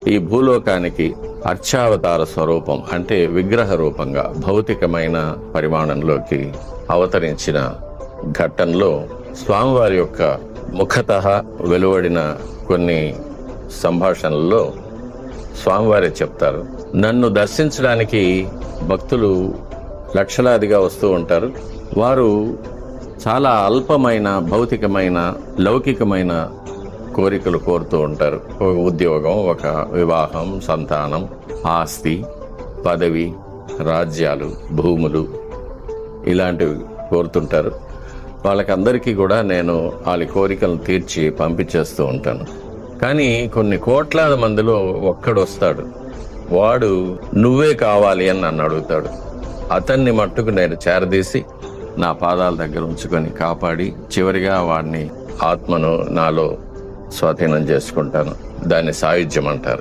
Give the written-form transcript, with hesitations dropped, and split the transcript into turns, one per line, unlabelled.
ఈ భూలోకానికి అర్చావతార స్వరూపం అంటే విగ్రహ రూపంగా భౌతికమైన పరిమాణంలోకి అవతరించిన ఘట్టంలో స్వామివారి యొక్క ముఖతః వెలువడిన కొన్ని సంభాషణల్లో స్వామివారే చెప్తారు, నన్ను దర్శించడానికి భక్తులు లక్షలాదిగా వస్తూ ఉంటారు. వారు చాలా అల్పమైన భౌతికమైన లౌకికమైన కోరికలు కోరుతూ ఉంటారు. ఒక ఉద్యోగం, ఒక వివాహం, సంతానం, ఆస్తి, పదవి, రాజ్యాలు, భూములు ఇలాంటివి కోరుతుంటారు. వాళ్ళకందరికీ కూడా నేను వాళ్ళ కోరికలను తీర్చి పంపించేస్తూ ఉంటాను. కానీ కొన్ని కోట్లాది మందిలో ఒక్కడొస్తాడు, వాడు నువ్వే కావాలి అని నన్ను అడుగుతాడు. అతన్ని మట్టుకు నేను చేరదీసి నా పాదాల దగ్గర ఉంచుకొని కాపాడి చివరిగా వాడిని ఆత్మను నాలో స్వాధీనం చేసుకుంటాను. దాన్ని సాయుధ్యం అంటారు.